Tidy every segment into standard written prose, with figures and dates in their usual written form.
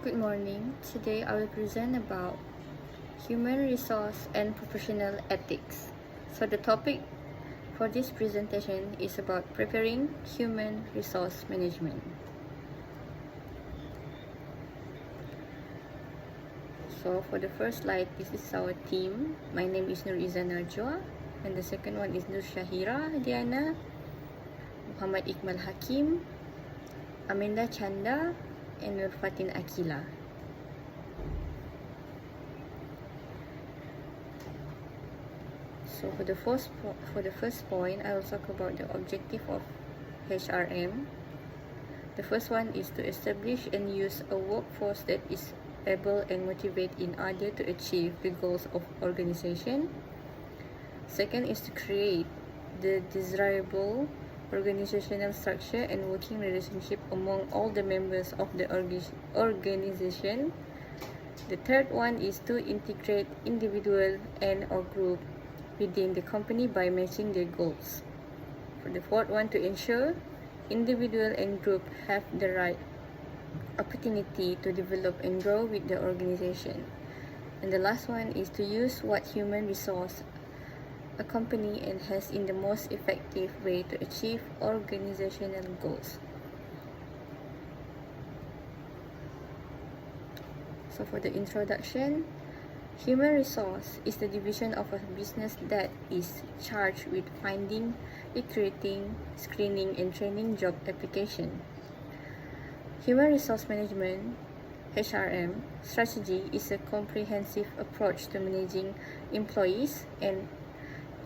Good morning. Today I will present about human resource and professional ethics. So the topic for this presentation is about preparing human resource management. So for the first slide, this is our team. My name is Nur Iza Najwa, and the second one is Nur Shahira Diana, Muhammad Iqmal Hakim, Aminda Chanda, and Nur Fatin Akila. So for the first point, I will talk about the objective of HRM. The first one is to establish and use a workforce that is able and motivated in order to achieve the goals of organization. Second is to create the desirable organizational structure and working relationship among all the members of the organization. The third one is to integrate individual and or group within the company by matching their goals. For the fourth one, to ensure individual and group have the right opportunity to develop and grow with the organization. And the last one is to use what human resource a company and has in the most effective way to achieve organizational goals. So for the introduction, human resource is the division of a business that is charged with finding, recruiting, screening, and training job application. Human resource management, HRM, strategy is a comprehensive approach to managing employees and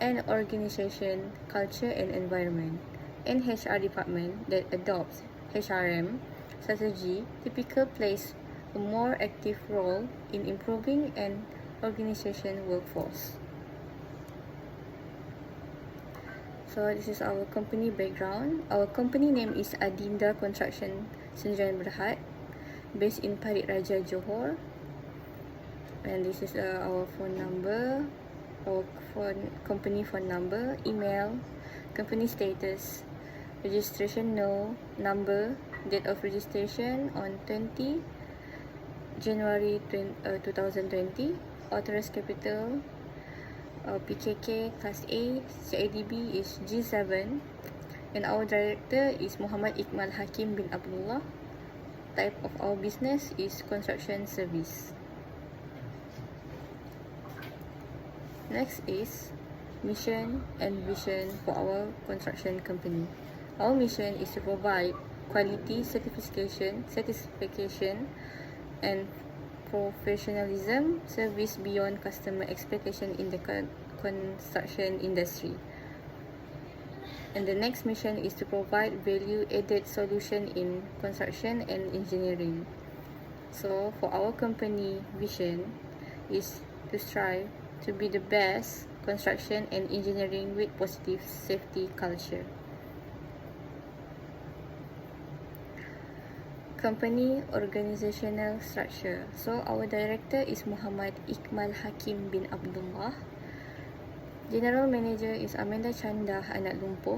an organization, culture, and environment. An HR department that adopts HRM strategy typically plays a more active role in improving an organization workforce. So this is our company background. Our company name is Adinda Construction Sdn Berhad, based in Parit Raja, Johor. And this is our phone number, our company phone number, email, company status, registration no, number, date of registration on 20 January 2020, authorized capital, PKK Class A, CIDB is G7, and our director is Muhammad Iqmal Hakim bin Abdullah. Type of our business is construction service. Next is mission and vision for our construction company. Our mission is to provide quality certification and professionalism service beyond customer expectation in the construction industry. And the next mission is to provide value-added solution in construction and engineering. So for our company vision is to strive to be the best construction and engineering with positive safety culture. Company organizational structure. So our director is Muhammad Iqmal Hakim bin Abdullah. General manager is Aminda Chanda Anak Lumpuh.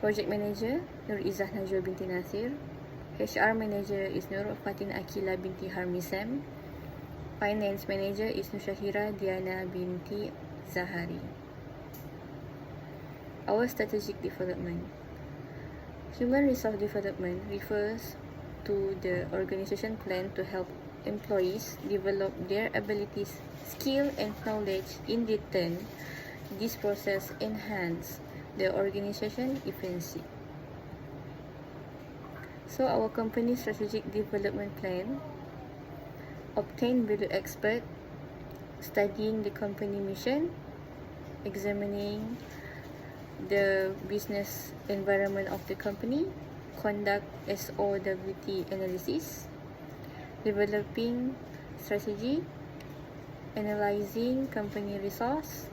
Project manager Nur Izzah Najwa binti Nasir. HR manager is Nur Fatin Akila binti Harmisam. Finance manager is Nur Shahira Diana binti Zahari. Our strategic development. Human resource development refers to the organization plan to help employees develop their abilities, skill, and knowledge. In return, this process enhance the organization efficiency. So our company strategic development plan: obtain value expert, studying the company mission, examining the business environment of the company, conduct SOWT analysis, developing strategy, analyzing company resource,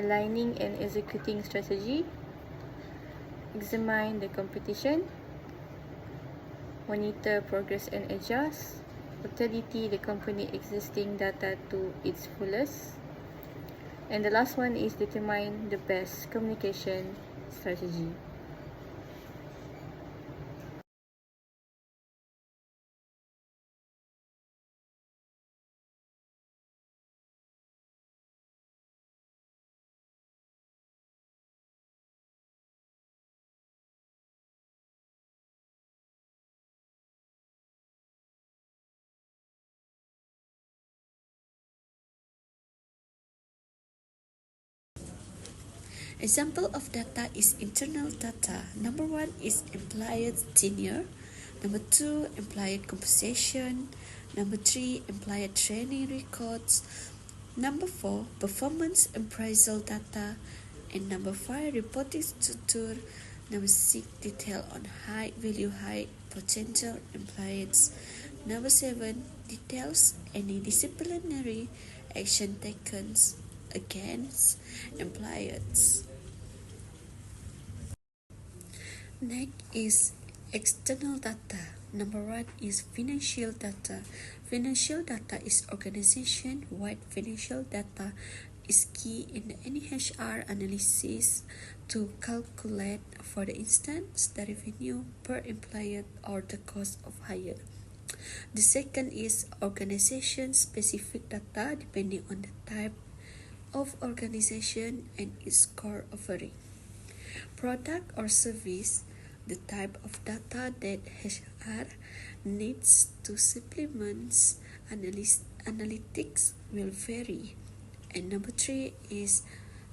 aligning and executing strategy, examine the competition, monitor progress and adjust, utility the company existing data to its fullest. And the last one is determine the best communication strategy. Example of data is internal data. Number one is employee tenure. Number two, employee compensation. Number three, employee training records. Number four, performance appraisal data. And number five, reporting structure. Number six, detail on high value, high potential employees. Number seven, details any disciplinary action taken against employees. Next is external data. Number one is financial data. Financial data is organization-wide financial data is key in any HR analysis to calculate, for instance, the revenue per employee or the cost of hire. The second is organization-specific data depending on the type of organization and its core offering. Product or service, the type of data that HR needs to supplement analytics will vary. And number three is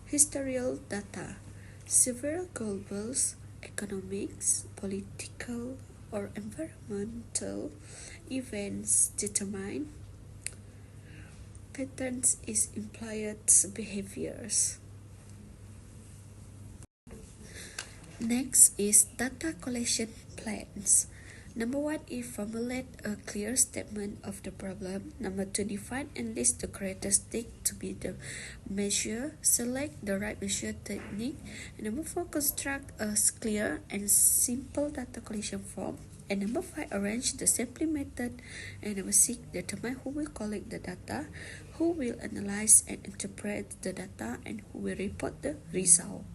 historical data. Several global, economics, political, or environmental events determine patterns in employees' behaviors. Next is data collection plans. Number one is formulate a clear statement of the problem. Number two, define and list the characteristics to be the measure. Select the right measure technique. And number four, construct a clear and simple data collection form. And number five, arrange the sampling method. And number six, determine who will collect the data, who will analyze and interpret the data, and who will report the result.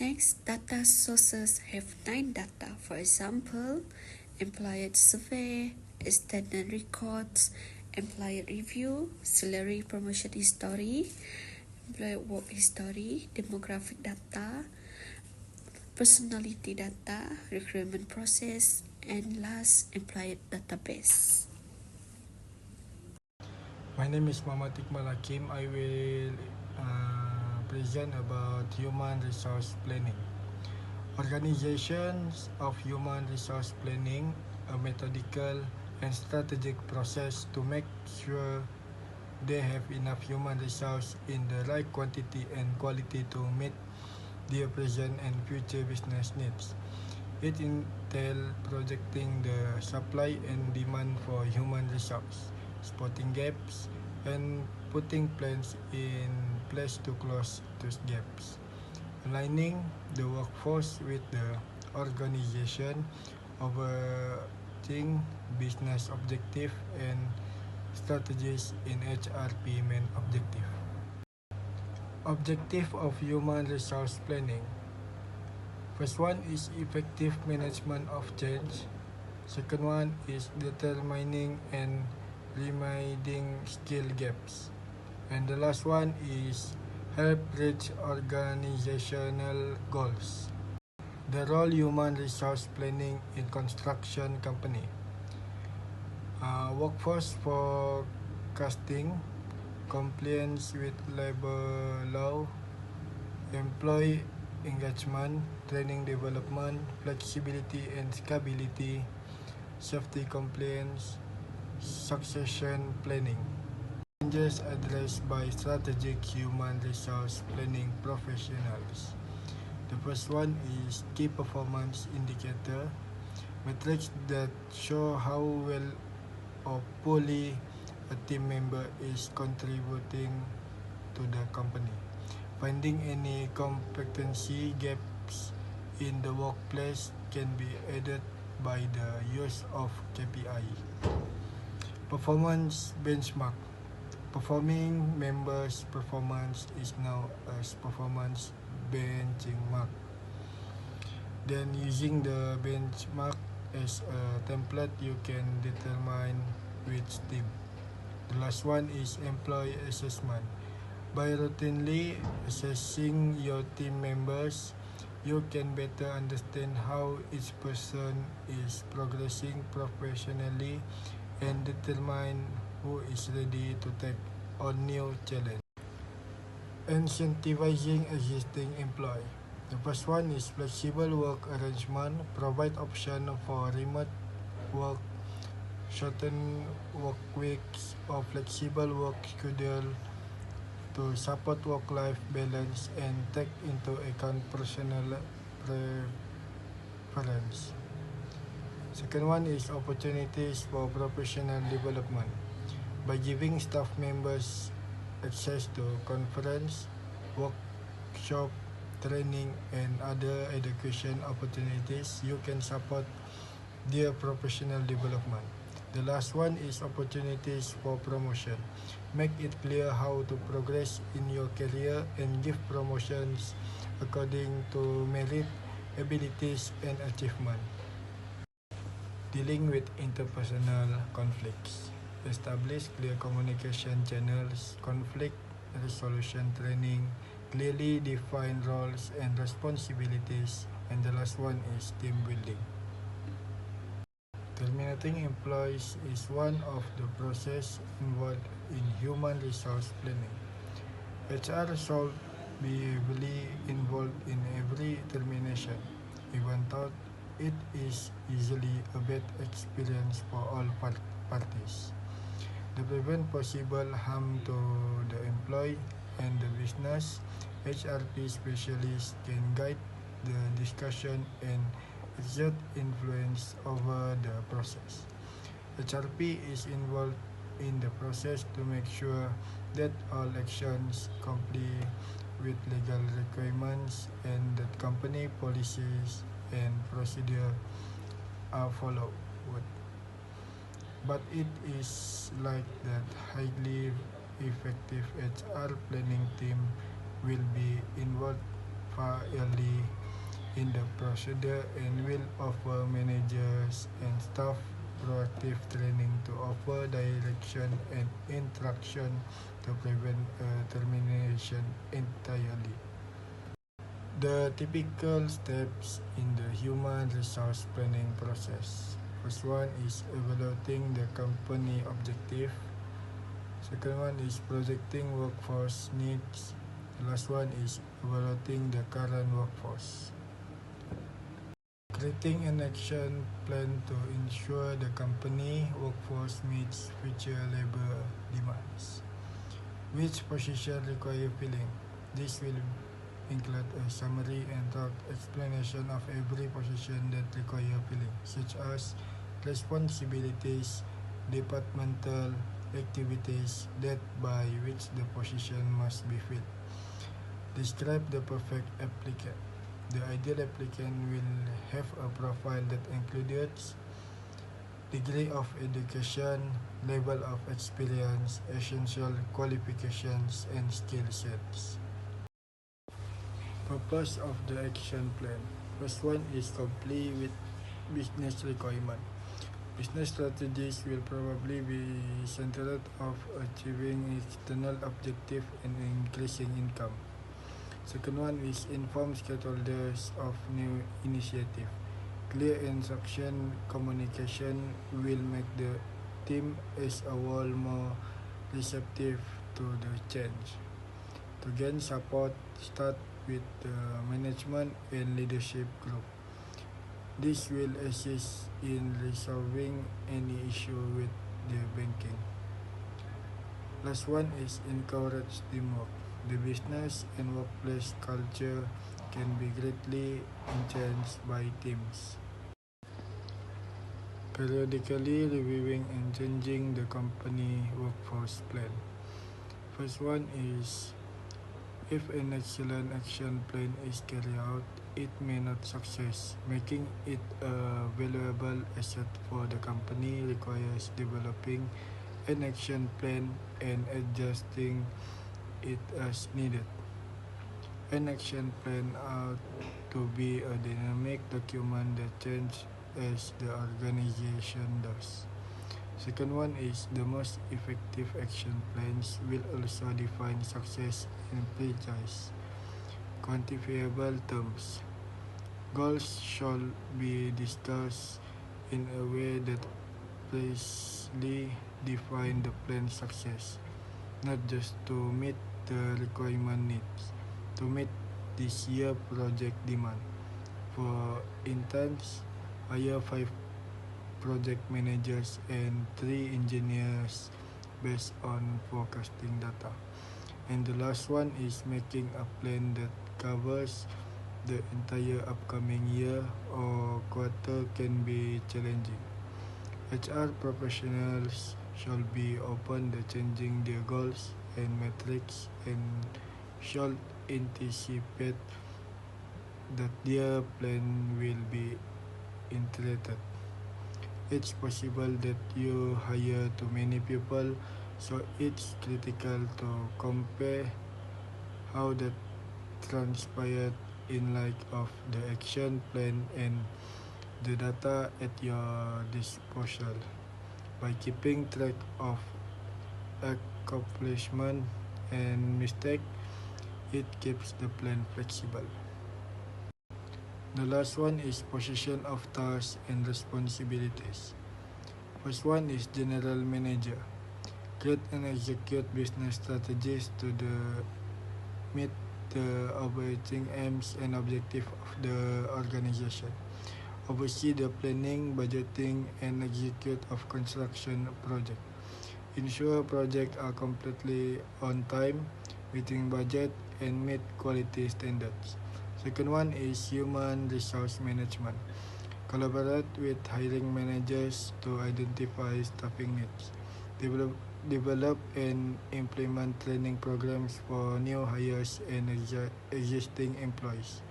Next, data sources have 9 data. For example, employee survey, extended records, employee review, salary promotion history, employee work history, demographic data, personality data, recruitment process, and last, employee database. My name is Muhammad Iqbal Hakim. I will present about human resource planning. Organizations of human resource planning, a methodical and strategic process to make sure they have enough human resource in the right quantity and quality to meet their present and future business needs. It entails projecting the supply and demand for human resource, spotting gaps, and putting plans in place to close those gaps. Aligning the workforce with the organization, overseeing business objective and strategies in HRP main objective. Objective of human resource planning. First one is effective management of change. Second one is determining and reminding skill gaps. And the last one is help reach organizational goals. The role human resource planning in construction company. Workforce forecasting, compliance with labor law, employee engagement, training development, flexibility and scalability, safety compliance, succession planning. Challenges addressed by strategic human resource planning professionals. The first one is key performance indicator, metrics that show how well or poorly a team member is contributing to the company. Finding any competency gaps in the workplace can be aided by the use of KPI. Performance benchmark. Performing members' performance is now as performance benchmark. Then using the benchmark as a template, you can determine which team. The last one is employee assessment. By routinely assessing your team members, you can better understand how each person is progressing professionally and determine who is ready to take on new challenge. Incentivizing existing employee. The first one is flexible work arrangement, provide option for remote work, shorten work weeks, or flexible work schedule to support work-life balance and take into account personal preference. Second one is opportunities for professional development. By giving staff members access to conference, workshop, training, and other education opportunities, you can support their professional development. The last one is opportunities for promotion. Make it clear how to progress in your career and give promotions according to merit, abilities, and achievement. Dealing with interpersonal conflicts. Establish clear communication channels, conflict resolution training, clearly define roles and responsibilities, and the last one is team building. Terminating employees is one of the processes involved in human resource planning. HR should be heavily involved in every termination, even though it is usually a bad experience for all parties. To prevent possible harm to the employee and the business, HRP specialists can guide the discussion and exert influence over the process. HRP is involved in the process to make sure that all actions comply with legal requirements and that company policies and procedure are followed. But it is like that highly effective HR planning team will be involved far early in the procedure and will offer managers and staff proactive training to offer direction and instruction to prevent termination entirely. The typical steps in the human resource planning process. First one is evaluating the company objective. Second one is projecting workforce needs. The last one is evaluating the current workforce. Creating an action plan to ensure the company workforce meets future labor demands. Which position require filling? This will include a summary and thorough explanation of every position that require filling, such as responsibilities, departmental activities that by which the position must be filled. Describe the perfect applicant. The ideal applicant will have a profile that includes degree of education, level of experience, essential qualifications, and skill sets. Purpose of the action plan. First one is comply with business requirement. Business strategies will probably be centered of achieving external objective and increasing income. Second one is inform stakeholders of new initiative. Clear instruction communication will make the team as a whole more receptive to the change. To gain support, start with the management and leadership group. This will assist in resolving any issue with the banking. Last one is encourage teamwork. The business and workplace culture can be greatly enhanced by teams. Periodically reviewing and changing the company workforce plan. First one is if an excellent action plan is carried out, it may not success. Making it a valuable asset for the company requires developing an action plan and adjusting it as needed. An action plan ought to be a dynamic document that changes as the organization does. Second one is the most effective action plans will also define success in precise, quantifiable terms. Goals should be discussed in a way that precisely define the plan's success, not just to meet the requirement needs, to meet this year project demand. For instance, hire 5 project managers and 3 engineers based on forecasting data. And the last one is making a plan that covers the entire upcoming year or quarter can be challenging. HR professionals should be open to changing their goals and metrics and should anticipate that their plan will be iterated. It's possible that you hire too many people, so it's critical to compare how that transpired in light of the action plan and the data at your disposal. By keeping track of accomplishment and mistake, it keeps the plan flexible. The last one is position of tasks and responsibilities. First one is general manager. Create and execute business strategies to meet the operating aims and objective of the organization. Oversee the planning, budgeting, and execute of construction project. Ensure projects are completely on time, meeting budget, and meet quality standards. Second one is human resource management. Collaborate with hiring managers to identify staffing needs. Develop and implement training programs for new hires and existing employees.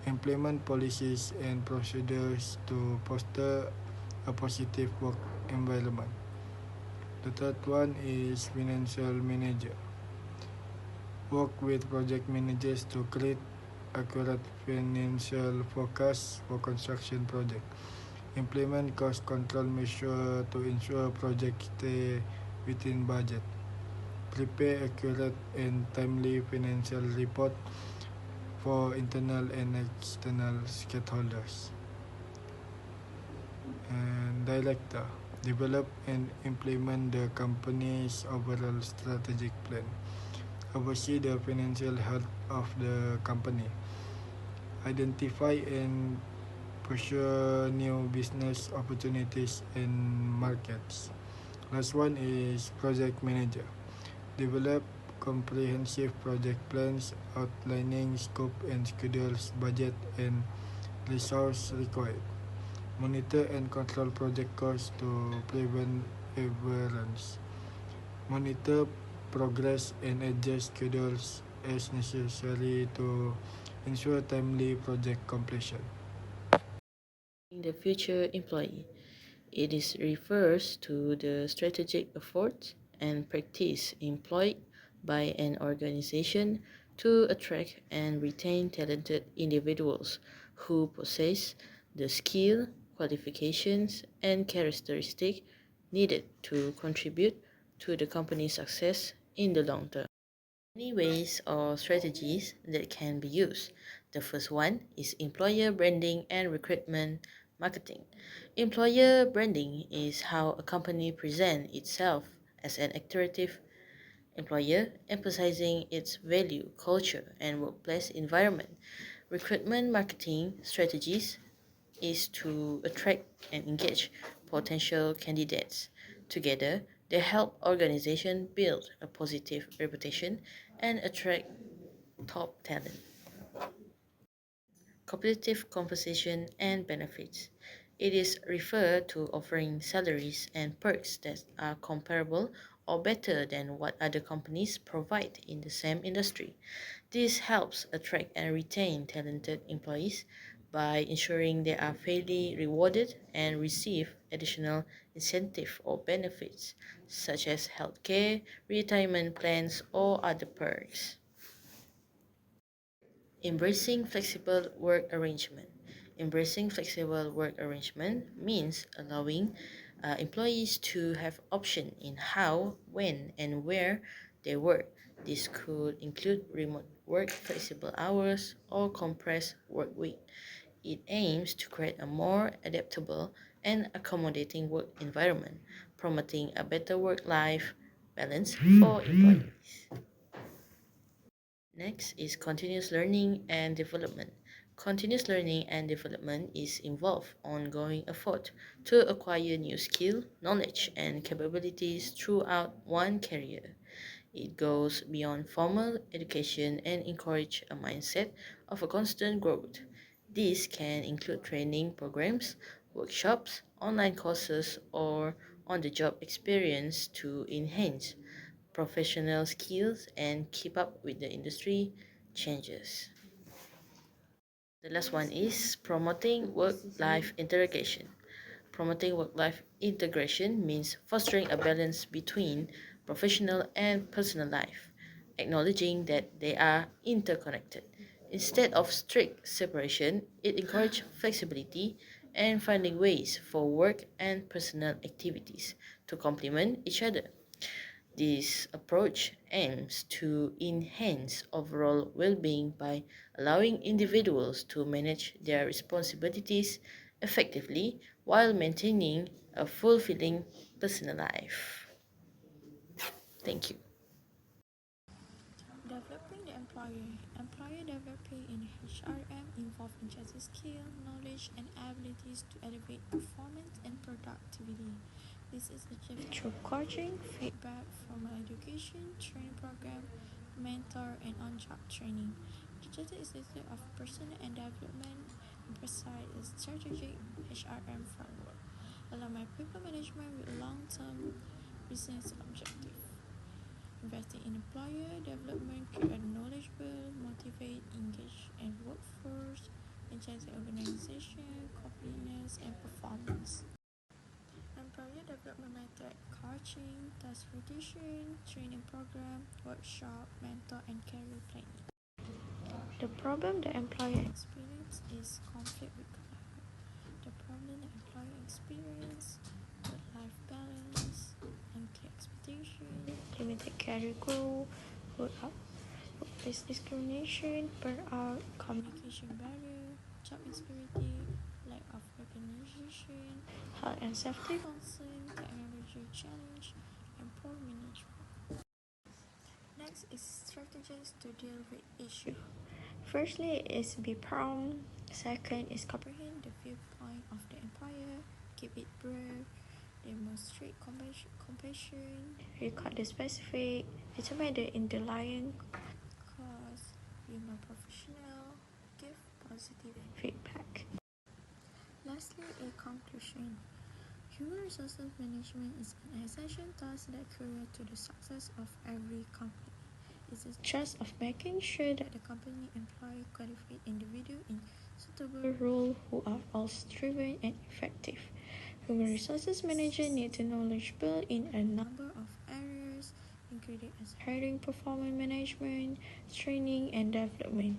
Implement policies and procedures to foster a positive work environment. The third one is financial manager. Work with project managers to create accurate financial forecasts for construction project. Implement cost control measures to ensure projects stay within budget. Prepare accurate and timely financial report for internal and external stakeholders. And director, develop and implement the company's overall strategic plan. Oversee the financial health of the company. Identify and pursue new business opportunities and markets. Last one is project manager. Develop comprehensive project plans outlining scope and schedules, budget, and resource required. Monitor and control project costs to prevent overruns. Monitor progress and adjust schedules as necessary to ensure timely project completion. The future employee. It is refers to the strategic efforts and practice employed by an organization to attract and retain talented individuals who possess the skill, qualifications, and characteristics needed to contribute to the company's success in the long term. Many ways or strategies that can be used. The first one is employer branding and recruitment marketing. Employer branding is how a company presents itself as an attractive employer, emphasizing its value, culture, and workplace environment. Recruitment marketing strategies is to attract and engage potential candidates. Together, they help organizations build a positive reputation and attract top talent. Competitive compensation and benefits. It is referred to offering salaries and perks that are comparable or better than what other companies provide in the same industry. This helps attract and retain talented employees by ensuring they are fairly rewarded and receive additional incentive or benefits such as healthcare, retirement plans, or other perks. Embracing flexible work arrangement. Embracing flexible work arrangement means allowing employees to have option in how, when, and where they work. This could include remote work, flexible hours, or compressed work week. It aims to create a more adaptable and accommodating work environment, promoting a better work-life balance for employees. Next is continuous learning and development. Continuous learning and development is involved ongoing effort to acquire new skill, knowledge, and capabilities throughout one career. It goes beyond formal education and encourage a mindset of a constant growth. This can include training programs, workshops, online courses, or on-the-job experience to enhance professional skills and keep up with the industry changes. The last one is promoting work-life integration. Promoting work-life integration means fostering a balance between professional and personal life, acknowledging that they are interconnected. Instead of strict separation, it encourages flexibility and finding ways for work and personal activities to complement each other. This approach aims to enhance overall well-being by allowing individuals to manage their responsibilities effectively while maintaining a fulfilling personal life. Thank you. Developing the employer. Employer developing in HRM involve enhancing skill, knowledge, and abilities to elevate performance and productivity. This is achieved through coaching, feedback, formal education, training program, mentor, and on-job training. Digital Institute of Personal and Development emphasizes a strategic HRM framework, align people management with long-term business objectives. Investing in employer development, create knowledgeable, motivate, engage, and workforce, enhance organization, competitiveness, and performance. Employer development method: coaching, task rotation, training program, workshop, mentor, and career planning. The problem the employer experience is conflict with career. The problem the employer experience: work-life balance, unclear expectation, limited career growth, workplace discrimination, burnout, communication barrier, job insecurity, lack of recognition, health and safety concern, technology challenge, and poor management. Next is strategies to deal with issue. Firstly is be prompt. Second is comprehend the viewpoint of the employer, keep it brief, demonstrate compassion, record the specific, determine the underlying cause, be more professional, give positive feedback. Lastly, a conclusion. Human resources management is an essential task that crucial to the success of every company. It is just of making sure that the company employ qualified individuals in suitable roles who are also driven and effective. Human resources manager need to knowledgeable in a number of areas, including as hiring, performance management, training and development,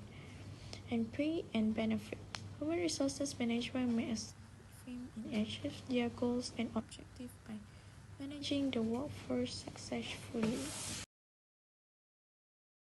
and pay and benefit. Human resources management may aim in achieve their goals and objectives by managing the workforce successfully.